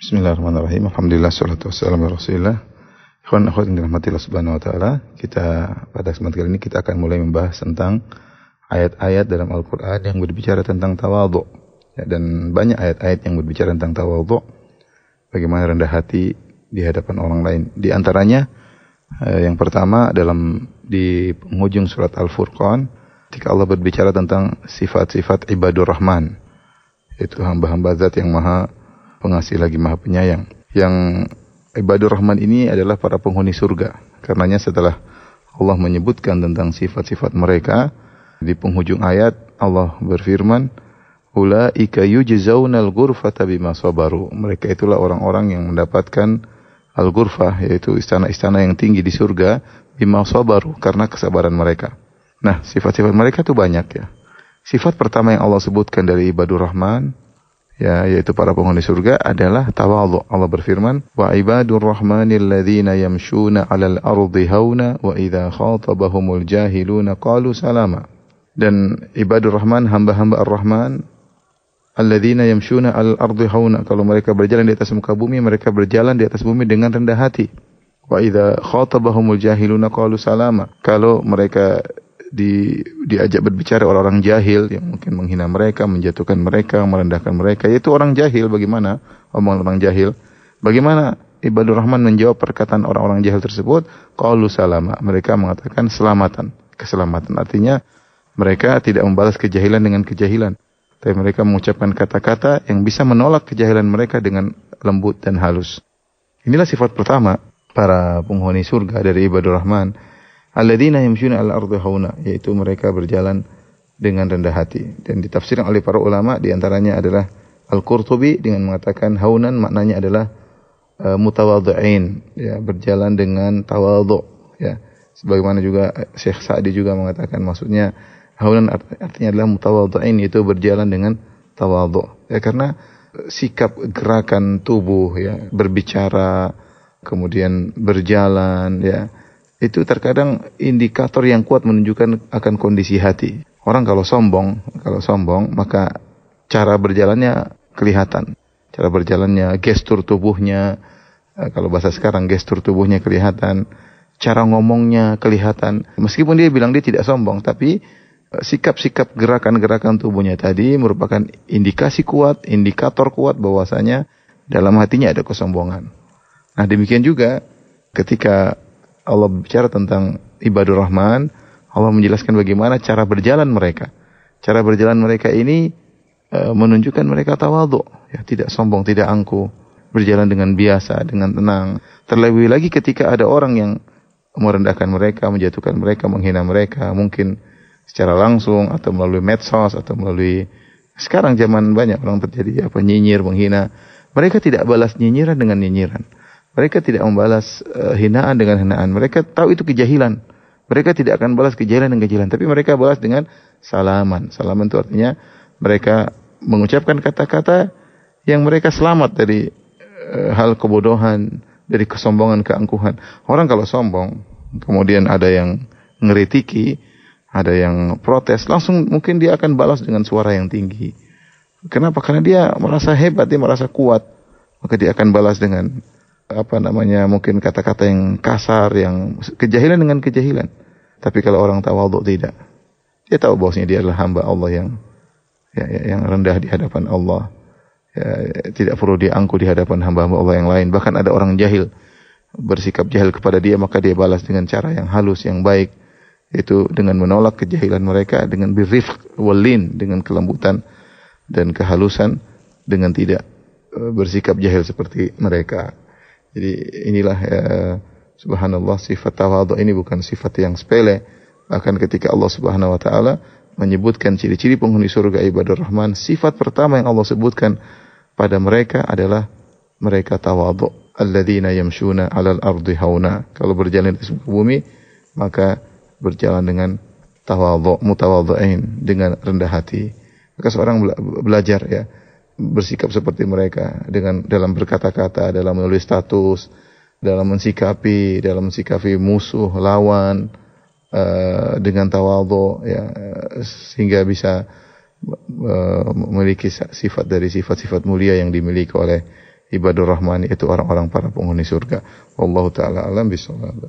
Bismillahirrahmanirrahim. Alhamdulillah, salatu wassalamu ala Rasulillah. Ikhwan akhwat yang dirahmati Allah Subhanahu wa taala, kita pada kesempatan kali ini kita akan mulai membahas tentang ayat-ayat dalam Al-Qur'an yang berbicara tentang tawadhu. Ya, dan banyak ayat-ayat yang berbicara tentang tawadhu, bagaimana rendah hati di hadapan orang lain. Di antaranya yang pertama di penghujung surat Al-Furqan, ketika Allah berbicara tentang sifat-sifat ibadur rahman, yaitu hamba-hamba zat yang maha pengasih lagi maha penyayang. Yang ibadur rahman ini adalah para penghuni surga. Karenanya setelah Allah menyebutkan tentang sifat-sifat mereka, di penghujung ayat Allah berfirman, ulaika yujzaunal ghurfata bima sabaru. Mereka itulah orang-orang yang mendapatkan al-ghurfah, yaitu istana-istana yang tinggi di surga, bima sabaru, karena kesabaran mereka. Nah, sifat-sifat mereka itu banyak ya. Sifat pertama yang Allah sebutkan dari ibadur rahman, ya, yaitu para penghuni surga, adalah tawadhu. Allah berfirman, wa ibadur rahmanil ladzina yamshuna 'alal ardi hauna wa idza khatabahumul jahiluna qalu salama. Dan ibadur rahman, hamba-hamba ar-rahman, alladzina yamshuna 'alal ardi hauna, kalau mereka berjalan di atas muka bumi, mereka berjalan di atas bumi dengan rendah hati. Wa idza khatabahumul jahiluna qalu salama. Kalau mereka diajak berbicara orang-orang jahil yang mungkin menghina mereka, menjatuhkan mereka, merendahkan mereka, yaitu orang jahil, bagaimana omongan orang jahil? Bagaimana ibadur rahman menjawab perkataan orang-orang jahil tersebut? Qalu salama. Mereka mengatakan selamatan, keselamatan. Artinya mereka tidak membalas kejahilan dengan kejahilan, tapi mereka mengucapkan kata-kata yang bisa menolak kejahilan mereka dengan lembut dan halus. Inilah sifat pertama para penghuni surga dari ibadur rahman. Alladzina yamshuna 'alal ardi hauna, yaitu mereka berjalan dengan rendah hati. Dan ditafsirkan oleh para ulama, di antaranya adalah Al-Qurtubi dengan mengatakan haunan maknanya adalah mutawadhi'in, ya, berjalan dengan tawadhu, ya. Sebagaimana juga Syekh Sa'di juga mengatakan maksudnya haunan artinya adalah mutawadhi'in, yaitu berjalan dengan tawadhu. Ya, karena sikap gerakan tubuh, ya, berbicara, kemudian berjalan, ya, itu terkadang indikator yang kuat menunjukkan akan kondisi hati. Orang kalau sombong, maka cara berjalannya kelihatan. Cara berjalannya, gestur tubuhnya, kalau bahasa sekarang gestur tubuhnya kelihatan, cara ngomongnya kelihatan. Meskipun dia bilang dia tidak sombong, tapi sikap-sikap gerakan-gerakan tubuhnya tadi merupakan indikator kuat bahwasanya dalam hatinya ada kesombongan. Nah, demikian juga ketika Allah bicara tentang ibadur rahman, Allah menjelaskan bagaimana cara berjalan mereka. Cara berjalan mereka ini menunjukkan mereka tawadhu, ya, tidak sombong, tidak angkuh, berjalan dengan biasa, dengan tenang. Terlebih lagi ketika ada orang yang merendahkan mereka, menjatuhkan mereka, menghina mereka, mungkin secara langsung atau melalui medsos atau melalui, sekarang zaman banyak orang terjadi nyinyir, menghina. Mereka tidak balas nyinyiran dengan nyinyiran. Mereka tidak membalas hinaan dengan hinaan. Mereka tahu itu kejahilan. Mereka tidak akan balas kejahilan dengan kejahilan. Tapi mereka balas dengan salaman. Salaman itu artinya mereka mengucapkan kata-kata yang mereka selamat dari hal kebodohan, dari kesombongan, keangkuhan. Orang kalau sombong, kemudian ada yang ngeritiki, ada yang protes, langsung mungkin dia akan balas dengan suara yang tinggi. Kenapa? Karena dia merasa hebat, dia merasa kuat. Maka dia akan balas dengan mungkin kata-kata yang kasar, yang kejahilan dengan kejahilan. Tapi kalau orang tawadhu tidak. Dia tahu bahwasanya dia adalah hamba Allah yang rendah di hadapan Allah. Ya, tidak perlu dia angkuh di hadapan hamba-hamba Allah yang lain. Bahkan ada orang jahil bersikap jahil kepada dia, maka dia balas dengan cara yang halus, yang baik, yaitu dengan menolak kejahilan mereka dengan birrifq walin, dengan kelembutan dan kehalusan, dengan tidak bersikap jahil seperti mereka. Jadi inilah subhanallah, sifat tawadhu ini bukan sifat yang sepele. Bahkan ketika Allah Subhanahu wa taala menyebutkan ciri-ciri penghuni surga ibadur rahman, sifat pertama yang Allah sebutkan pada mereka adalah mereka tawadhu. Alladzina yamshuna 'alal ardi hauna. Kalau berjalan di muka bumi, maka berjalan dengan tawadhu, mutawadhi'in, dengan rendah hati. Maka seorang belajar, ya, bersikap seperti mereka dalam berkata-kata, dalam menulis status, dalam mensikapi musuh, lawan, dengan tawadhu, ya, sehingga bisa memiliki sifat dari sifat-sifat mulia yang dimiliki oleh ibadur rahmani, itu orang-orang para penghuni surga. Wallahu taala alam bisawab.